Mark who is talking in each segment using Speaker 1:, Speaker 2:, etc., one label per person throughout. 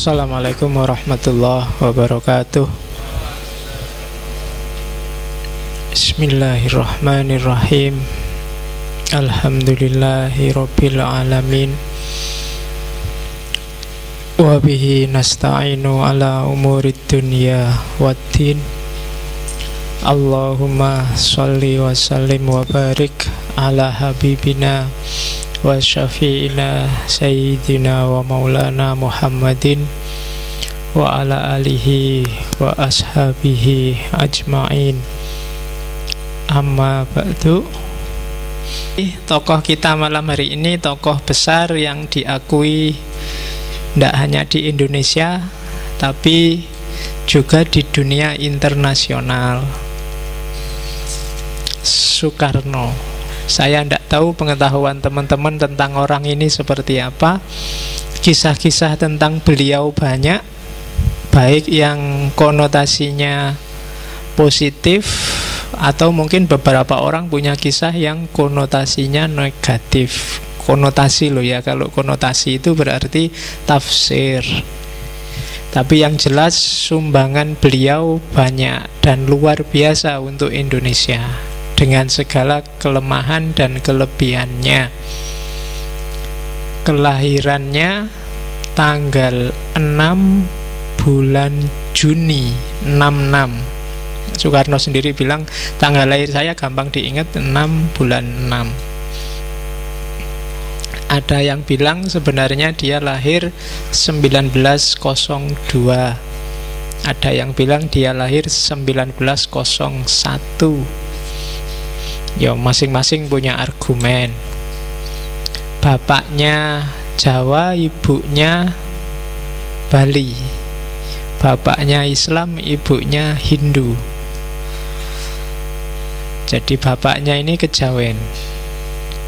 Speaker 1: Assalamualaikum warahmatullahi wabarakatuh. Bismillahirrahmanirrahim. Alhamdulillahi rabbil alamin. Wa bihi nasta'inu ala umurid dunya waddin. Allahumma sholli wa sallim wa barik ala habibina wa syafi'ina sayyidina wa maulana Muhammadin wa ala alihi wa ashabihi ajma'in. Amma ba'du. Tokoh kita malam hari ini tokoh besar yang diakui tidak hanya di Indonesia tapi juga di dunia internasional. Soekarno. Saya tidak tahu pengetahuan teman-teman tentang orang ini seperti apa. Kisah-kisah tentang beliau banyak, baik yang konotasinya positif atau mungkin beberapa orang punya kisah yang konotasinya negatif. Konotasi loh ya, kalau konotasi itu berarti tafsir. Tapi yang jelas sumbangan beliau banyak dan luar biasa untuk Indonesia, dengan segala kelemahan dan kelebihannya. Kelahirannya tanggal 6 bulan Juni 66. Soekarno sendiri bilang tanggal lahir saya gampang diingat, 6 bulan 6. Ada yang bilang sebenarnya dia lahir 1902. Ada yang bilang dia lahir 1901. Ya, masing-masing punya argumen. Bapaknya Jawa, ibunya Bali. Bapaknya Islam, ibunya Hindu. Jadi bapaknya ini kejawen,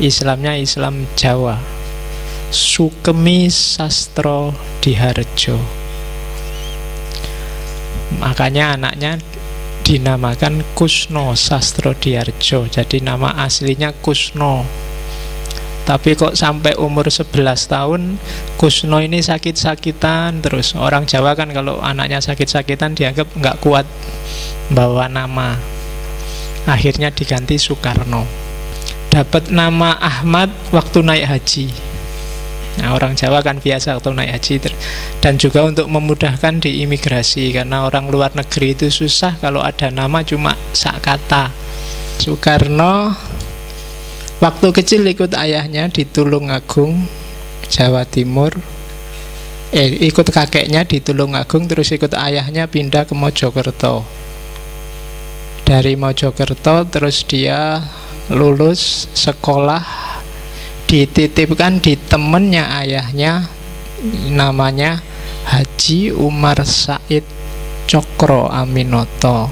Speaker 1: Islamnya Islam Jawa. Sukemi Sastro Diharjo. Makanya anaknya dinamakan Kusno Sastro Diharjo. Jadi nama aslinya Kusno. Tapi kok sampai umur 11 tahun Kusno ini sakit-sakitan terus. Orang Jawa kan kalau anaknya sakit-sakitan dianggap nggak kuat bawa nama. Akhirnya diganti Soekarno. Dapat nama Ahmad waktu naik haji. Nah, orang Jawa kan biasa waktu naik haji. Dan juga untuk memudahkan di imigrasi, karena orang luar negeri itu susah kalau ada nama cuma sak kata. Soekarno waktu kecil ikut ayahnya di Tulungagung, Jawa Timur. Ikut kakeknya di Tulungagung, terus ikut ayahnya pindah ke Mojokerto. Dari Mojokerto terus dia lulus sekolah, dititipkan di temennya ayahnya, namanya Haji Umar Said Cokro Aminoto.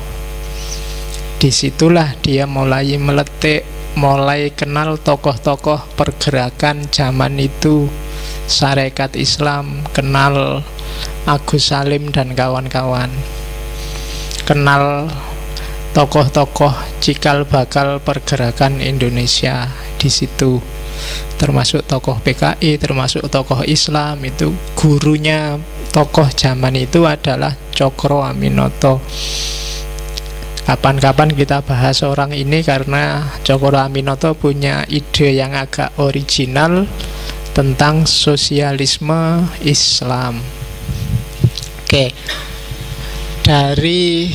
Speaker 1: Disitulah dia mulai meletik, mulai kenal tokoh-tokoh pergerakan zaman itu, Sarekat Islam, kenal Agus Salim dan kawan-kawan, kenal tokoh-tokoh cikal bakal pergerakan Indonesia di situ, termasuk tokoh PKI, termasuk tokoh Islam. Itu gurunya tokoh zaman itu adalah Cokro Aminoto. Kapan-kapan kita bahas orang ini karena Cokro Aminoto punya ide yang agak original tentang sosialisme Islam. Oke. Dari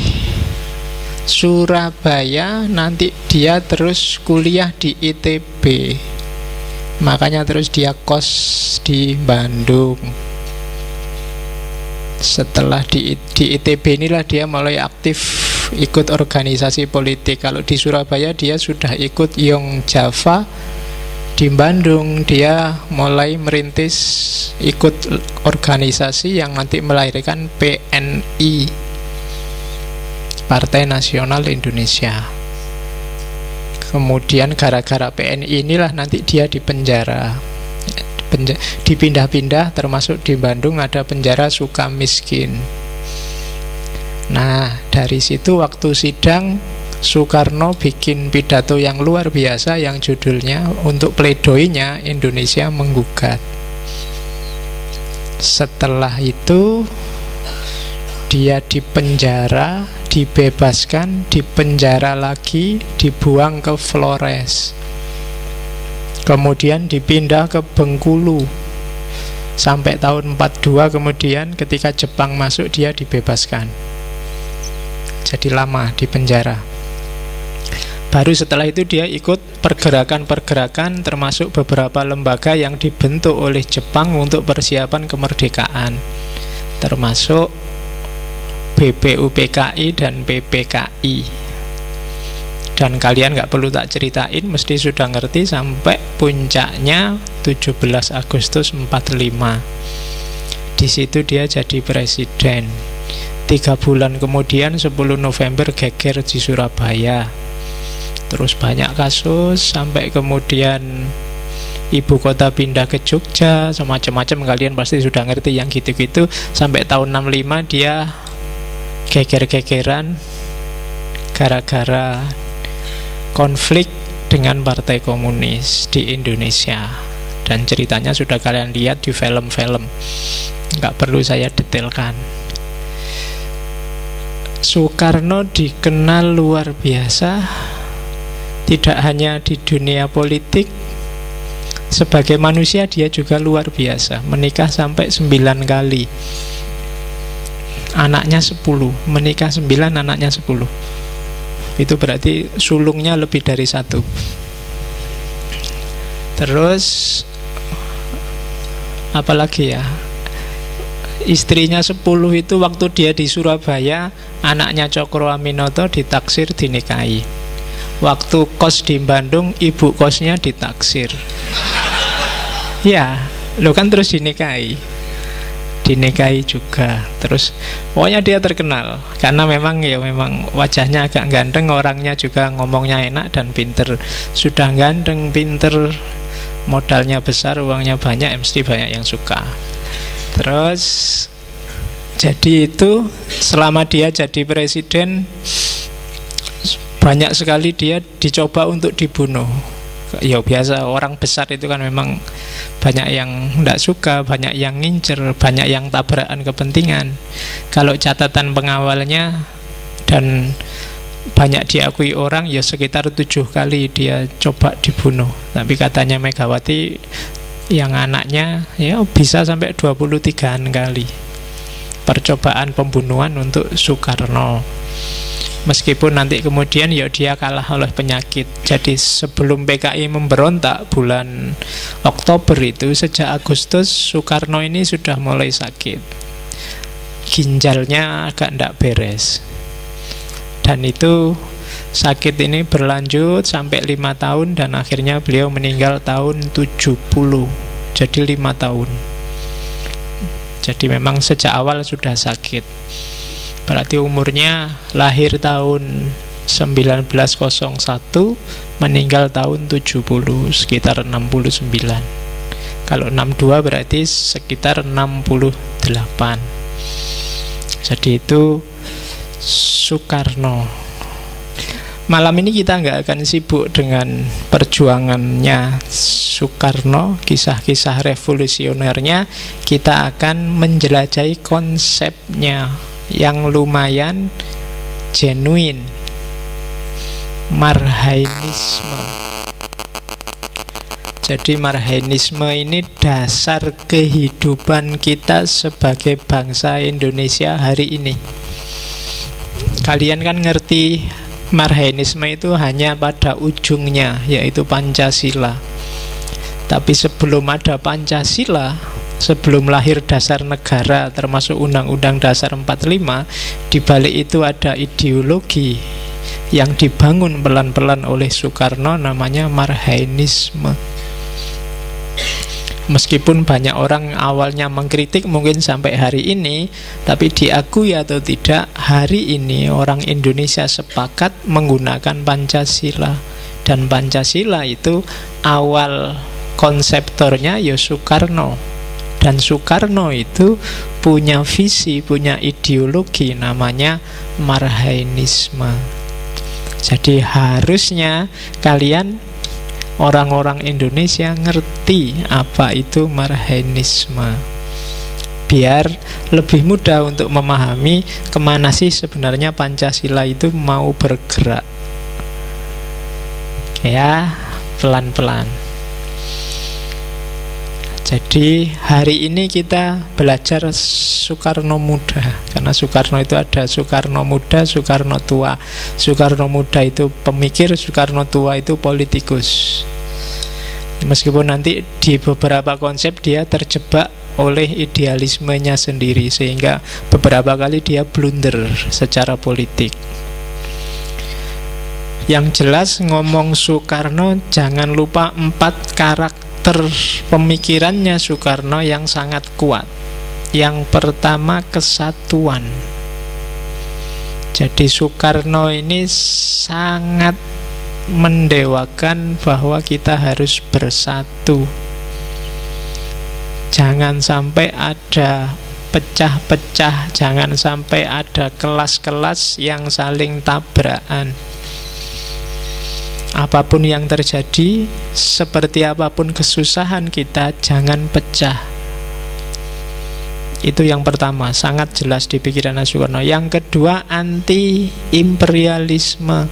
Speaker 1: Surabaya nanti dia terus kuliah di ITB. Makanya terus dia kos di Bandung. Setelah di ITB inilah dia mulai aktif ikut organisasi politik. Kalau di Surabaya dia sudah ikut Young Java. Di Bandung dia mulai merintis ikut organisasi yang nanti melahirkan PNI, Partai Nasional Indonesia. Kemudian gara-gara PNI inilah nanti dia dipenjara, dipindah-pindah, termasuk di Bandung ada penjara Sukamiskin. Nah, dari situ waktu sidang Soekarno bikin pidato yang luar biasa yang judulnya, untuk pledoinya Indonesia menggugat. Setelah itu dia dipenjara, dibebaskan, dipenjara lagi, dibuang ke Flores. Kemudian dipindah ke Bengkulu sampai tahun 42. Kemudian ketika Jepang masuk dia dibebaskan. Jadi lama di penjara. Baru setelah itu dia ikut pergerakan-pergerakan, termasuk beberapa lembaga yang dibentuk oleh Jepang untuk persiapan kemerdekaan, termasuk BPUPKI dan PPKI. Dan kalian nggak perlu tak ceritain, mesti sudah ngerti sampai puncaknya 17 Agustus 45. Di situ dia jadi presiden. 3 bulan kemudian 10 November geger di Surabaya. Terus banyak kasus sampai kemudian ibu kota pindah ke Jogja, semacam-macam, kalian pasti sudah ngerti yang gitu-gitu. Sampai tahun 65 dia geger-gegeran gara-gara konflik dengan Partai Komunis di Indonesia. Dan ceritanya sudah kalian lihat di film-film, nggak perlu saya detailkan. Soekarno dikenal luar biasa, tidak hanya di dunia politik, sebagai manusia dia juga luar biasa. Menikah sampai 9 kali, anaknya 10, menikah 9, anaknya 10. Itu berarti sulungnya lebih dari 1. Terus apalagi ya, istrinya 10 itu waktu dia di Surabaya, anaknya Cokro Aminoto ditaksir dinikahi. Waktu kos di Bandung, ibu kosnya ditaksir. Ya, lo kan terus dinikahi juga. Terus pokoknya dia terkenal karena memang wajahnya agak ganteng, orangnya juga ngomongnya enak dan pinter. Sudah ganteng, pinter, modalnya besar, uangnya banyak, mesti banyak yang suka. Terus jadi itu selama dia jadi presiden, banyak sekali dia dicoba untuk dibunuh. Ya biasa, orang besar itu kan memang banyak yang tidak suka, banyak yang ngincer, banyak yang tabrakan kepentingan. Kalau catatan pengawalnya dan banyak diakui orang, ya sekitar 7 kali dia coba dibunuh. Tapi katanya Megawati yang anaknya ya bisa sampai 23 kali percobaan pembunuhan untuk Soekarno. Meskipun nanti kemudian ya dia kalah oleh penyakit. Jadi sebelum PKI memberontak bulan Oktober itu, sejak Agustus Soekarno ini sudah mulai sakit. Ginjalnya agak tidak beres. Dan itu sakit ini berlanjut sampai 5 tahun dan akhirnya beliau meninggal tahun 70. Jadi 5 tahun. Jadi memang sejak awal sudah sakit. Berarti umurnya lahir tahun 1901, meninggal tahun 70, sekitar 69. Kalau 62 berarti sekitar 68. Jadi itu Soekarno. Malam ini kita nggak akan sibuk dengan perjuangannya Soekarno, kisah-kisah revolusionernya. Kita akan menjelajahi konsepnya yang lumayan genuine, Marhainisme. Jadi Marhainisme ini dasar kehidupan kita sebagai bangsa Indonesia hari ini. Kalian kan ngerti Marhainisme itu hanya pada ujungnya, yaitu Pancasila. Tapi sebelum ada Pancasila, sebelum lahir dasar negara termasuk Undang-Undang Dasar 45, di balik itu ada ideologi yang dibangun pelan-pelan oleh Soekarno, namanya Marhainisme. Meskipun banyak orang awalnya mengkritik mungkin sampai hari ini, tapi diakui atau tidak, hari ini orang Indonesia sepakat menggunakan Pancasila. Dan Pancasila itu awal konseptornya ya Soekarno. Dan Soekarno itu punya visi, punya ideologi namanya Marhainisme. Jadi harusnya kalian orang-orang Indonesia ngerti apa itu Marhainisme. biar lebih mudah untuk memahami kemana sih sebenarnya Pancasila itu mau bergerak. Ya, pelan-pelan. Jadi hari ini kita belajar Soekarno Muda, karena Soekarno itu ada Soekarno Muda, Soekarno Tua. Soekarno Muda itu pemikir, Soekarno Tua itu politikus. Meskipun nanti di beberapa konsep dia terjebak oleh idealismenya sendiri, sehingga beberapa kali dia blunder secara politik. Yang jelas ngomong Soekarno, jangan lupa 4 karakter pemikirannya Soekarno yang sangat kuat. Yang pertama, kesatuan. Jadi Soekarno ini sangat mendewakan bahwa kita harus bersatu. Jangan sampai ada pecah-pecah, jangan sampai ada kelas-kelas yang saling tabrakan. Apapun yang terjadi, seperti apapun kesusahan kita, jangan pecah. Itu yang pertama, sangat jelas di pikiran Soekarno. Yang kedua, anti-imperialisme.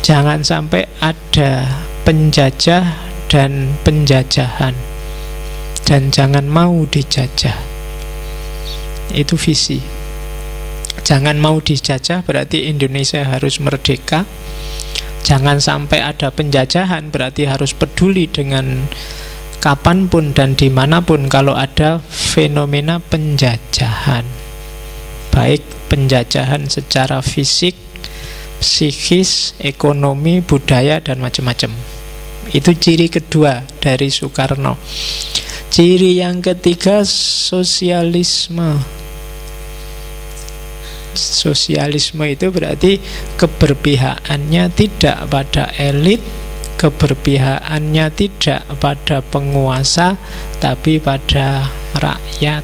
Speaker 1: Jangan sampai ada penjajah dan penjajahan, dan jangan mau dijajah. Itu visi. Jangan mau dijajah berarti Indonesia harus merdeka. Jangan sampai ada penjajahan, berarti harus peduli dengan kapanpun dan dimanapun kalau ada fenomena penjajahan, baik penjajahan secara fisik, psikis, ekonomi, budaya, dan macam-macam. Itu ciri kedua dari Soekarno. Ciri yang ketiga, sosialisme. Sosialisme itu berarti keberpihakannya tidak pada elit, keberpihakannya tidak pada penguasa, tapi pada rakyat.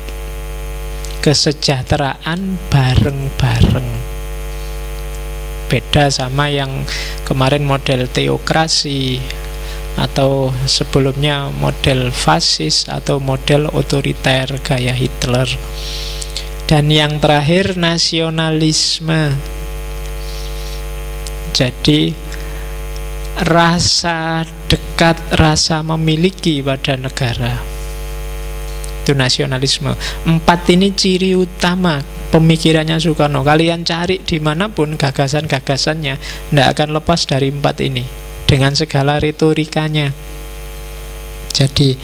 Speaker 1: Kesejahteraan bareng-bareng. Beda sama yang kemarin model teokrasi, atau sebelumnya model fasis, atau model otoriter gaya Hitler. Dan yang terakhir, nasionalisme. Jadi rasa dekat, rasa memiliki pada negara, itu nasionalisme. 4 ini ciri utama pemikirannya Soekarno. Kalian cari dimanapun gagasan-gagasannya, tidak akan lepas dari 4 ini, dengan segala retorikanya. Jadi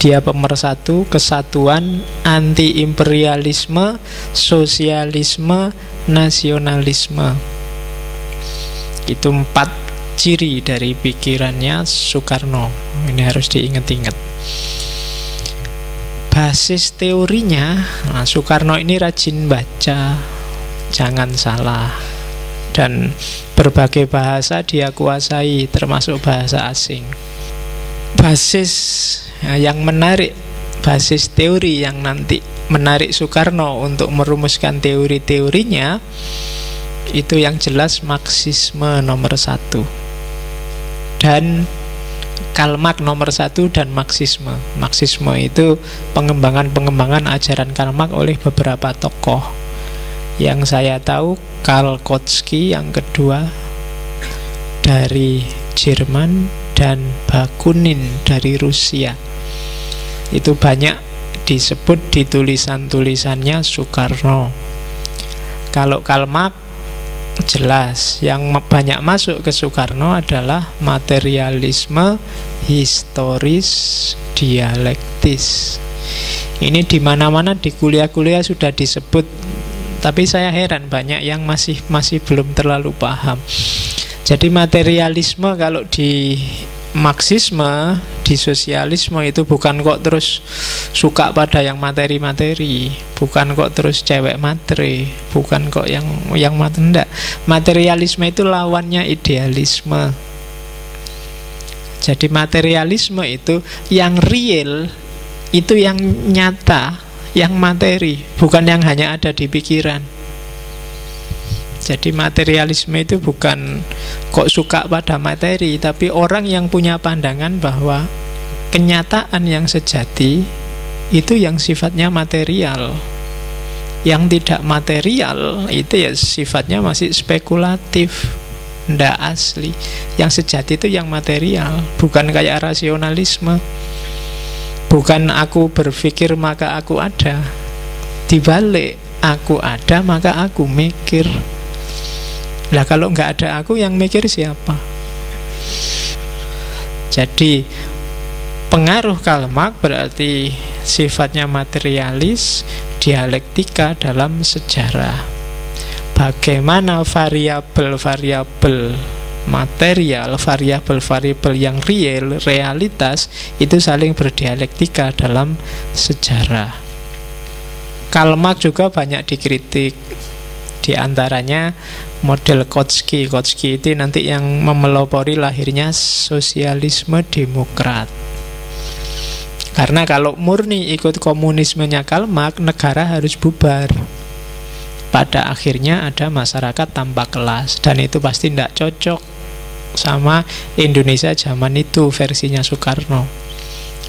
Speaker 1: dia pemersatu, kesatuan, anti-imperialisme, sosialisme, nasionalisme. Itu 4 ciri dari pikirannya Soekarno. Ini harus diingat-ingat. Basis teorinya, Soekarno ini rajin baca, jangan salah. Dan berbagai bahasa dia kuasai, termasuk bahasa asing. Basis yang menarik, basis teori yang nanti menarik Soekarno untuk merumuskan teori-teorinya, itu yang jelas Marxisme nomor 1 dan Karl Marx nomor 1 dan Marxisme. Marxisme itu pengembangan ajaran Karl Marx oleh beberapa tokoh. Yang saya tahu, Karl Kautsky yang kedua dari Jerman, dan Bakunin dari Rusia. Itu banyak disebut di tulisan-tulisannya Soekarno. Kalau Karl Marx jelas, yang banyak masuk ke Soekarno adalah materialisme historis dialektis. Ini di mana-mana di kuliah-kuliah sudah disebut, tapi saya heran banyak yang masih belum terlalu paham. Jadi materialisme kalau di Marxisme, di sosialisme itu bukan kok terus suka pada yang materi-materi, bukan kok terus cewek matre, bukan kok yang enggak. Materialisme itu lawannya idealisme. Jadi materialisme itu yang real, itu yang nyata, yang materi, bukan yang hanya ada di pikiran. Jadi materialisme itu bukan kok suka pada materi, tapi orang yang punya pandangan bahwa kenyataan yang sejati itu yang sifatnya material. Yang tidak material itu ya sifatnya masih spekulatif, ndak asli. Yang sejati itu yang material, bukan kayak rasionalisme. Bukan aku berpikir maka aku ada. Dibalik, aku ada maka aku mikir. Lah kalau nggak ada aku, yang mikir siapa? Jadi pengaruh Karl Marx berarti sifatnya materialis, dialektika dalam sejarah. Bagaimana variabel-variabel material, variabel-variabel yang real, realitas, itu saling berdialektika dalam sejarah. Karl Marx juga banyak dikritik. Di antaranya model Kautsky. Kautsky itu nanti yang memelopori lahirnya sosialisme demokrat. Karena kalau murni ikut komunismenya Karl Marx, negara harus bubar. Pada akhirnya ada masyarakat tanpa kelas, dan itu pasti tidak cocok sama Indonesia zaman itu versinya Soekarno.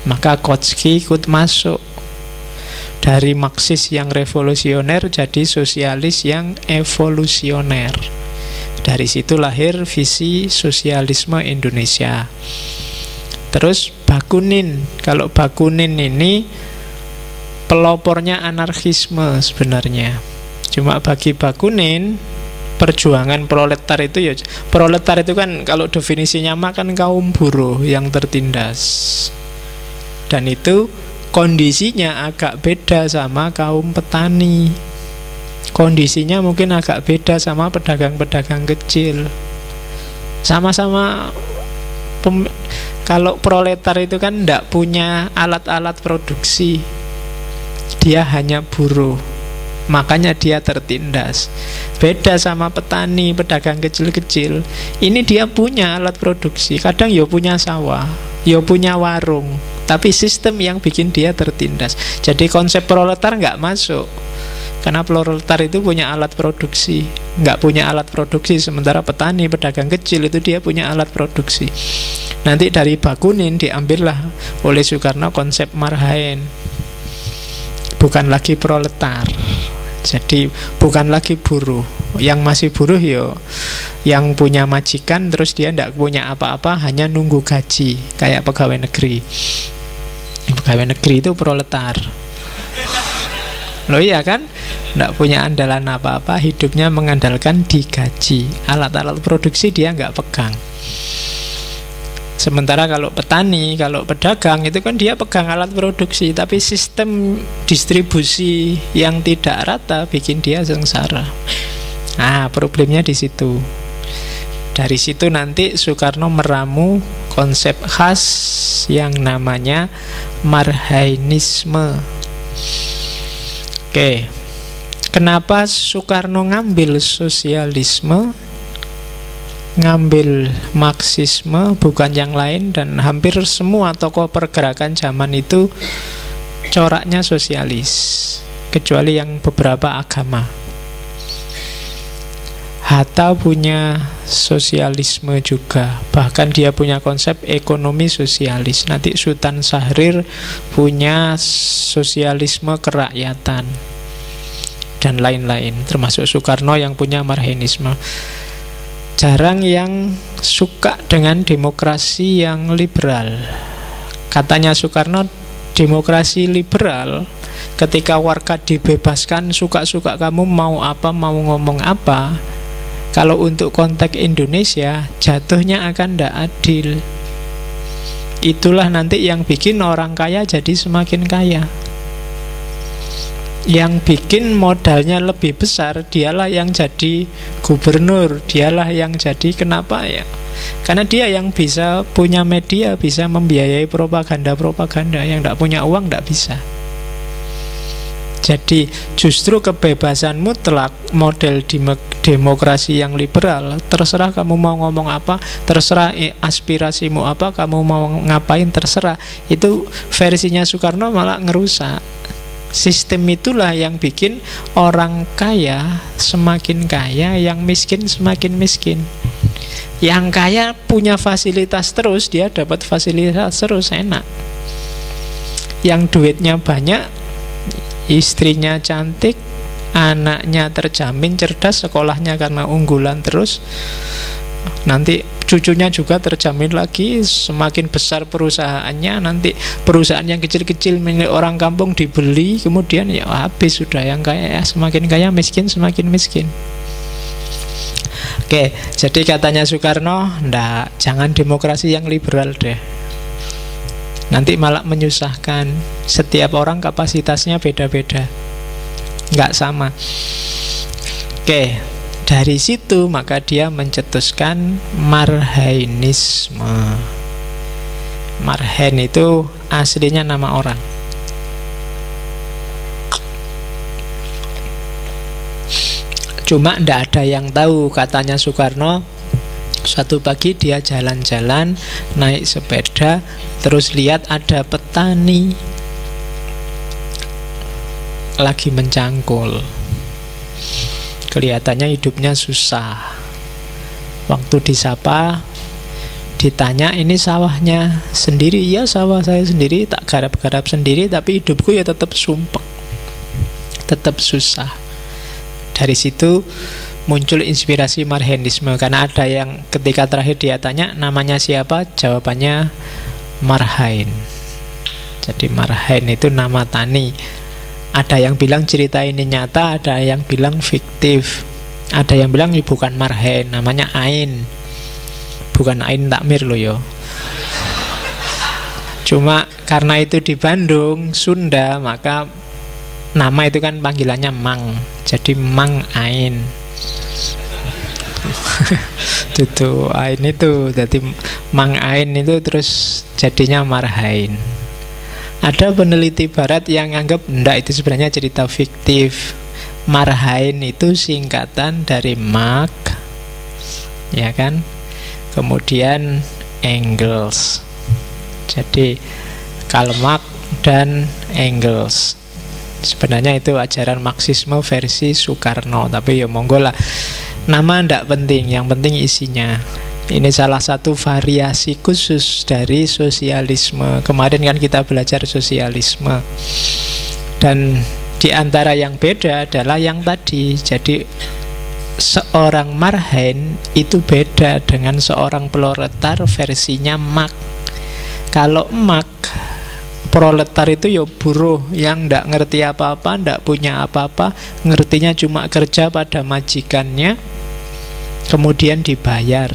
Speaker 1: Maka Kautsky ikut masuk. Dari Marxis yang revolusioner jadi sosialis yang evolusioner. Dari situ lahir visi sosialisme Indonesia. Terus Bakunin. Kalau Bakunin ini pelopornya anarkisme sebenarnya. Cuma bagi Bakunin, perjuangan proletar itu ya, proletar itu kan kalau definisinya makan kaum buruh yang tertindas. Dan itu kondisinya agak beda sama kaum petani. Kondisinya mungkin agak beda sama pedagang-pedagang kecil. Sama-sama kalau proletar itu kan tidak punya alat-alat produksi. Dia hanya buruh, makanya dia tertindas. Beda sama petani, pedagang kecil-kecil. Ini dia punya alat produksi. Kadang ya punya sawah, ya punya warung, tapi sistem yang bikin dia tertindas. Jadi konsep proletar nggak masuk, karena proletar itu punya alat produksi. Nggak punya alat produksi, sementara petani, pedagang kecil itu dia punya alat produksi. Nanti dari Bakunin diambillah oleh Soekarno konsep marhaen. Bukan lagi proletar. Jadi bukan lagi buruh. Yang masih buruh yo yang punya majikan, terus dia tidak punya apa-apa, hanya nunggu gaji, kayak pegawai negeri. Pegawai negeri itu proletar. Loh iya kan? Tidak punya andalan apa-apa, hidupnya mengandalkan digaji. Alat-alat produksi dia nggak pegang. Sementara kalau petani, kalau pedagang itu kan dia pegang alat produksi, tapi sistem distribusi yang tidak rata bikin dia sengsara. Nah, problemnya di situ. Dari situ nanti Soekarno meramu konsep khas yang namanya marhainisme. Oke. Kenapa Soekarno ngambil sosialisme, ngambil Marxisme, bukan yang lain? Dan hampir semua tokoh pergerakan zaman itu coraknya sosialis, kecuali yang beberapa agama. Hatta punya sosialisme juga, bahkan dia punya konsep ekonomi sosialis. Nanti Sultan Syahrir punya sosialisme kerakyatan, dan lain-lain, termasuk Soekarno yang punya marhainisme. Jarang yang suka dengan demokrasi yang liberal. Katanya Soekarno, demokrasi liberal, ketika warga dibebaskan suka-suka kamu mau apa, mau ngomong apa, kalau untuk konteks Indonesia jatuhnya akan tidak adil. Itulah nanti yang bikin orang kaya jadi semakin kaya. Yang bikin modalnya lebih besar, dialah yang jadi gubernur, dialah yang jadi, kenapa ya? Karena dia yang bisa punya media, bisa membiayai propaganda-propaganda. Yang tidak punya uang tidak bisa. Jadi justru kebebasan mutlak model demokrasi yang liberal, terserah kamu mau ngomong apa, terserah aspirasimu apa, kamu mau ngapain terserah. Itu versinya Soekarno malah ngerusak. Sistem itulah yang bikin orang kaya semakin kaya, yang miskin semakin miskin. Yang kaya punya fasilitas terus, dia dapat fasilitas terus, enak. yang duitnya banyak, istrinya cantik, anaknya terjamin cerdas, sekolahnya karena unggulan terus, nanti cucunya juga terjamin lagi, semakin besar perusahaannya, nanti perusahaan yang kecil-kecil milik orang kampung dibeli, kemudian ya habis sudah, yang kaya ya semakin kaya, miskin semakin miskin. Oke, jadi katanya Soekarno, ndak, jangan demokrasi yang liberal deh, nanti malah menyusahkan. Setiap orang kapasitasnya beda-beda, nggak sama. Oke, dari situ maka dia mencetuskan Marhainisme. Marhain itu aslinya nama orang. Cuma ndak ada yang tahu, katanya Soekarno, suatu pagi dia jalan-jalan naik sepeda, terus lihat ada petani lagi mencangkul. Kelihatannya hidupnya susah. Waktu disapa, ditanya, ini sawahnya sendiri? Iya, sawah saya sendiri, tak garap-garap sendiri, tapi hidupku ya tetap sumpek, tetap susah. Dari situ muncul inspirasi Marhainisme, karena ada yang ketika terakhir dia tanya namanya siapa, jawabannya Marhain. Jadi Marhain itu nama tani. Ada yang bilang cerita ini nyata, ada yang bilang fiktif, ada yang bilang ini bukan Marhain, namanya Ain. Bukan Ain Takmir loh yo. Cuma karena itu di Bandung, Sunda, maka nama itu kan panggilannya Mang, jadi Mang Ain. Tuh Ain itu, jadi Mang Ain itu terus jadinya Marhain. Ada peneliti barat yang anggap enggak, itu sebenarnya cerita fiktif. Marhain itu singkatan dari Mark, ya kan? Kemudian Engels. Jadi Karl Marx dan Engels. Sebenarnya itu ajaran Marxisme versi Soekarno, tapi ya monggo lah, nama ndak penting, yang penting isinya. Ini salah satu variasi khusus dari sosialisme. Kemarin kan kita belajar sosialisme, dan di antara yang beda adalah yang tadi. Jadi seorang Marhain itu beda dengan seorang proletar versinya Marx. Kalau Marx, proletar itu ya buruh yang ndak ngerti apa-apa, ndak punya apa-apa, ngertinya cuma kerja pada majikannya, kemudian dibayar.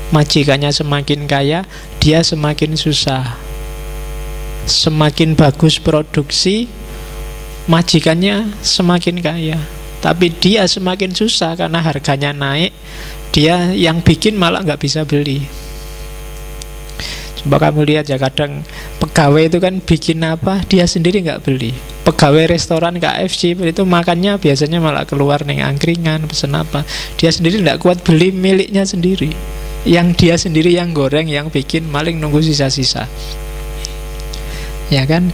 Speaker 1: Majikannya semakin kaya, dia semakin susah. Semakin bagus produksi, majikannya semakin kaya, tapi dia semakin susah karena harganya naik. Dia yang bikin malah nggak bisa beli. Coba kamu lihat ya, kadang pegawai itu kan bikin apa, dia sendiri nggak beli. Pegawai restoran KFC itu makannya biasanya malah keluar nih angkringan, pesen apa, dia sendiri nggak kuat beli miliknya sendiri. Yang dia sendiri yang goreng, yang bikin, maling nunggu sisa-sisa, ya kan?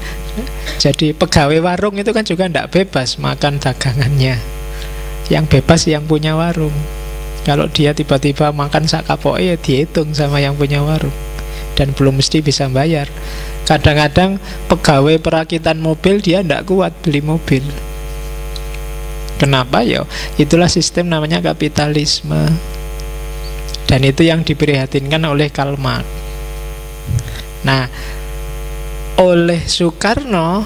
Speaker 1: Jadi pegawai warung itu kan juga nggak bebas makan dagangannya. Yang bebas yang punya warung. Kalau dia tiba-tiba makan sak kapok, ya dihitung sama yang punya warung, dan belum mesti bisa bayar. Kadang-kadang pegawai perakitan mobil dia tidak kuat beli mobil. Kenapa ya? Itulah sistem namanya kapitalisme. Dan itu yang diprihatinkan oleh Karl Marx. Nah, oleh Soekarno,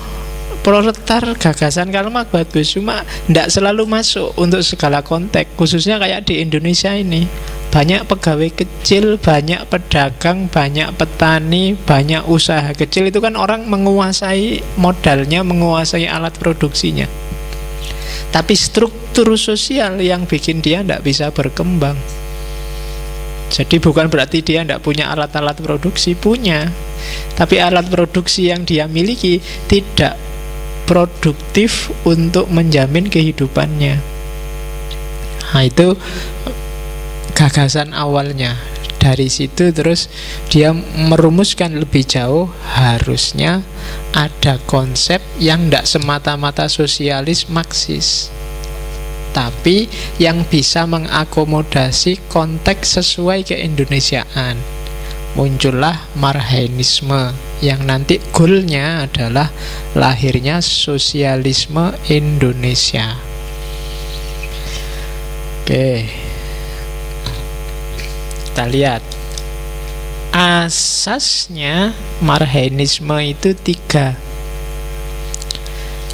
Speaker 1: proletar gagasan Karl Marx bagus, cuma tidak selalu masuk untuk segala konteks. Khususnya kayak di Indonesia ini, banyak pegawai kecil, banyak pedagang, banyak petani, banyak usaha kecil. Itu kan orang menguasai modalnya, menguasai alat produksinya, tapi struktur sosial yang bikin dia tidak bisa berkembang. Jadi bukan berarti dia tidak punya alat-alat produksi, punya, tapi alat produksi yang dia miliki tidak produktif untuk menjamin kehidupannya. Nah, itu gagasan awalnya. Dari situ terus dia merumuskan lebih jauh, harusnya ada konsep yang tidak semata-mata sosialis Marxis, tapi yang bisa mengakomodasi konteks sesuai keindonesiaan. Muncullah Marhainisme. yang nanti goalnya adalah lahirnya sosialisme Indonesia. Oke, kita lihat asasnya Marhainisme itu 3.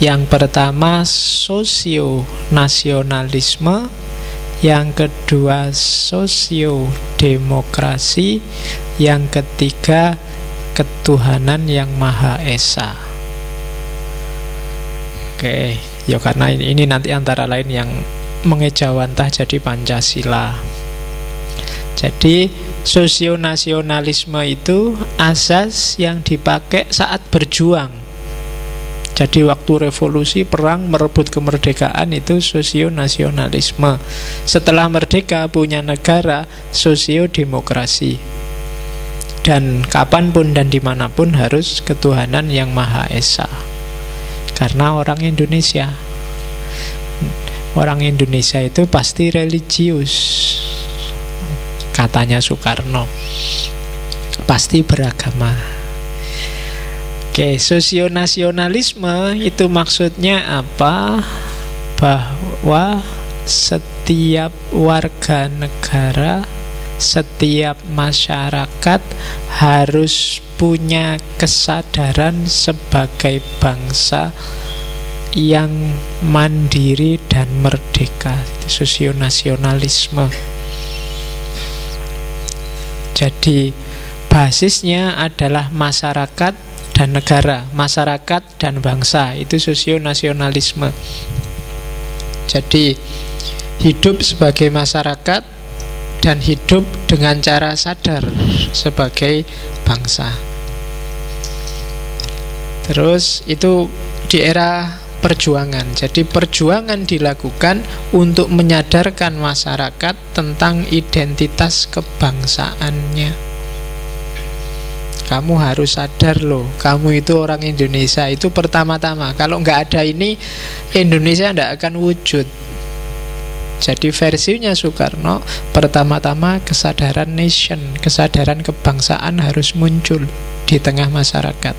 Speaker 1: Yang pertama sosionasionalisme, yang kedua sosiodemokrasi, yang ketiga ketuhanan yang Maha Esa. Oke, ya karena ini nanti antara lain yang mengejawantah jadi Pancasila. Jadi sosionasionalisme itu asas yang dipakai saat berjuang. Jadi waktu revolusi, perang, merebut kemerdekaan itu sosionasionalisme. Setelah merdeka punya negara, sosiodemokrasi. Dan kapanpun dan dimanapun harus ketuhanan yang Maha Esa. Karena orang Indonesia itu pasti religius, katanya Soekarno. Pasti beragama. Oke, sosionasionalisme itu maksudnya apa? Bahwa setiap warga negara, setiap masyarakat harus punya kesadaran sebagai bangsa yang mandiri dan merdeka. Itu sosionasionalisme. Jadi basisnya adalah masyarakat dan negara, masyarakat dan bangsa. Itu sosionasionalisme. Jadi hidup sebagai masyarakat dan hidup dengan cara sadar sebagai bangsa. Terus itu di era perjuangan. Jadi perjuangan dilakukan untuk menyadarkan masyarakat tentang identitas kebangsaannya. Kamu harus sadar loh, kamu itu orang Indonesia. Itu pertama-tama. Kalau nggak ada ini, Indonesia nggak akan wujud. Jadi versinya Soekarno, pertama-tama kesadaran nation, kesadaran kebangsaan harus muncul di tengah masyarakat.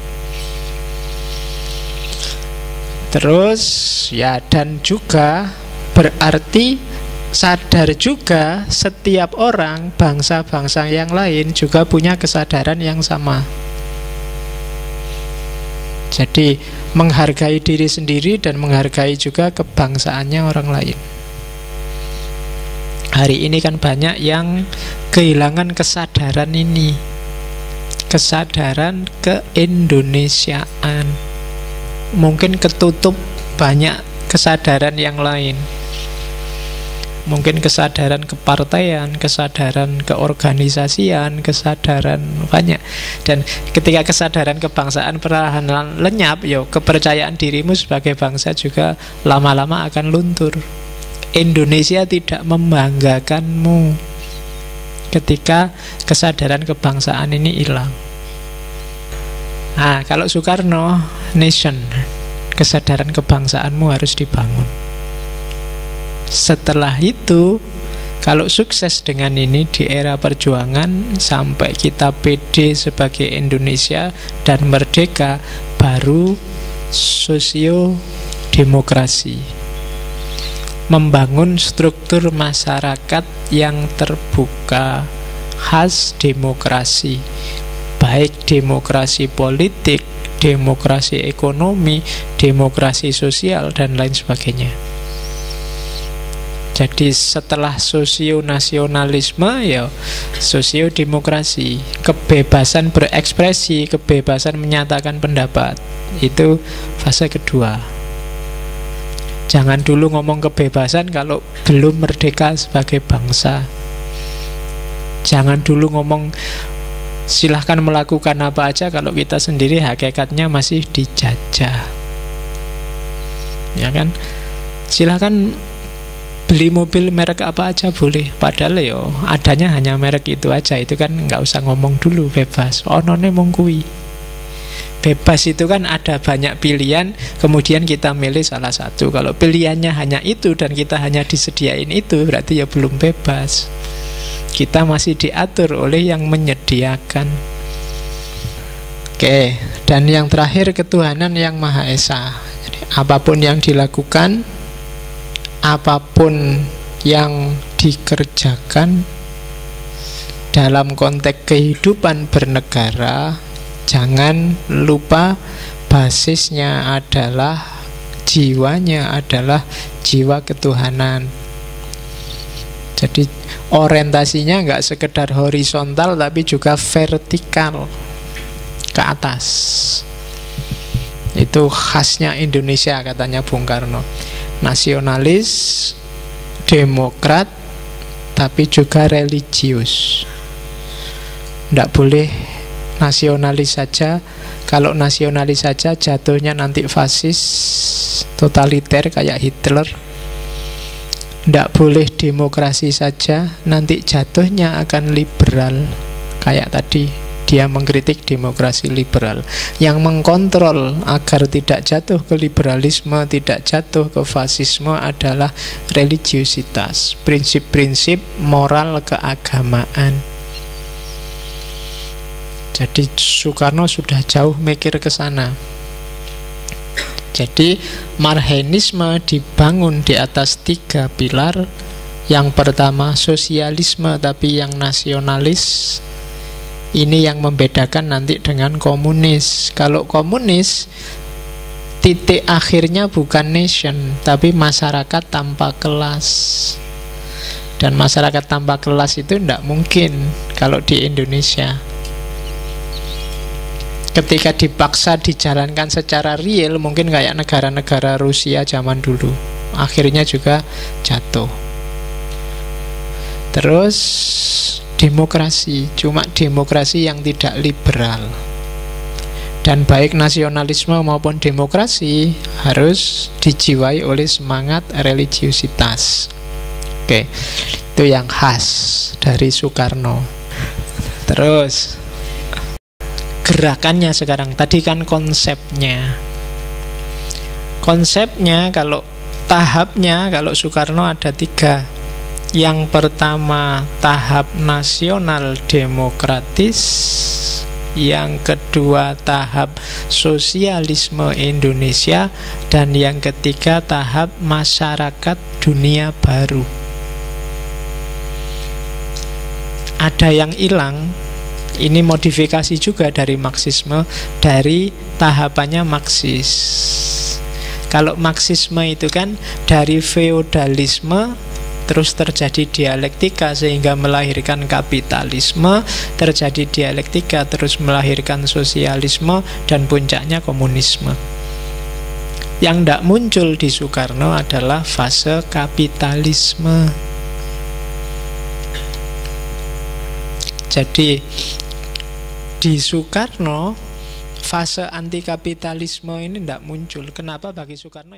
Speaker 1: Terus ya, dan juga berarti sadar juga setiap orang, bangsa-bangsa yang lain juga punya kesadaran yang sama. Jadi menghargai diri sendiri dan menghargai juga kebangsaannya orang lain. Hari ini kan banyak yang kehilangan kesadaran ini, kesadaran keindonesiaan. Mungkin ketutup banyak kesadaran yang lain. Mungkin kesadaran kepartaian, kesadaran keorganisasian, kesadaran banyak. Dan ketika kesadaran kebangsaan perlahan lenyap, yo kepercayaan dirimu sebagai bangsa juga lama-lama akan luntur. Indonesia tidak membanggakanmu ketika kesadaran kebangsaan ini hilang. Nah, kalau Soekarno, nation, kesadaran kebangsaanmu harus dibangun. Setelah itu, kalau sukses dengan ini di era perjuangan sampai kita pede sebagai Indonesia dan merdeka, baru sosiodemokrasi, membangun struktur masyarakat yang terbuka, khas demokrasi, baik demokrasi politik, demokrasi ekonomi, demokrasi sosial, dan lain sebagainya. Jadi setelah sosionasionalisme, ya sosiodemokrasi, kebebasan berekspresi, kebebasan menyatakan pendapat. Itu fase kedua. Jangan dulu ngomong kebebasan kalau belum merdeka sebagai bangsa. Jangan dulu ngomong silahkan melakukan apa aja kalau kita sendiri hakikatnya masih dijajah. Ya kan? Silahkan beli mobil merek apa aja boleh, padahal yo adanya hanya merek itu aja. Itu kan nggak usah ngomong dulu, bebas. Onone mong kuwi. Bebas itu kan ada banyak pilihan, kemudian kita milih salah satu. Kalau pilihannya hanya itu dan kita hanya disediain itu, berarti ya belum bebas. Kita masih diatur oleh yang menyediakan. Oke, dan yang terakhir ketuhanan yang Maha Esa. Jadi, apapun yang dilakukan, apapun yang dikerjakan dalam konteks kehidupan bernegara, jangan lupa basisnya adalah, jiwanya adalah jiwa ketuhanan. Jadi orientasinya nggak sekedar horizontal tapi juga vertikal, ke atas. Itu khasnya Indonesia katanya Bung Karno. Nasionalis, demokrat, tapi juga religius. Tidak boleh nasionalis saja. Kalau nasionalis saja jatuhnya nanti fasis, totaliter kayak Hitler. Tidak boleh demokrasi saja, nanti jatuhnya akan liberal kayak tadi. Dia mengkritik demokrasi liberal. Yang mengkontrol agar tidak jatuh ke liberalisme, tidak jatuh ke fasisme adalah religiusitas, prinsip-prinsip moral keagamaan. Jadi Soekarno sudah jauh mikir ke sana. Jadi Marxisme dibangun di atas 3 pilar. Yang pertama sosialisme tapi yang nasionalis. Ini yang membedakan nanti dengan komunis. Kalau komunis, titik akhirnya bukan nation, tapi masyarakat tanpa kelas. Dan masyarakat tanpa kelas itu tidak mungkin kalau di Indonesia. Ketika dipaksa dijalankan secara real, mungkin kayak negara-negara Rusia zaman dulu, akhirnya juga jatuh. Terus demokrasi, cuma demokrasi yang tidak liberal. Dan baik nasionalisme maupun demokrasi harus dijiwai oleh semangat religiusitas. Oke, itu yang khas dari Soekarno. Terus gerakannya sekarang, tadi kan konsepnya. Konsepnya kalau tahapnya, kalau Soekarno ada 3. Yang pertama tahap nasional demokratis, yang kedua tahap sosialisme Indonesia, dan yang ketiga tahap masyarakat dunia baru. Ada yang hilang, ini modifikasi juga dari Marxisme, dari tahapannya Marxis. Kalau Marxisme itu kan dari feodalisme terus terjadi dialektika sehingga melahirkan kapitalisme, terjadi dialektika terus melahirkan sosialisme, dan puncaknya komunisme. Yang tidak muncul di Soekarno adalah fase kapitalisme. Jadi di Soekarno fase anti kapitalisme ini tidak muncul. Kenapa bagi Soekarno?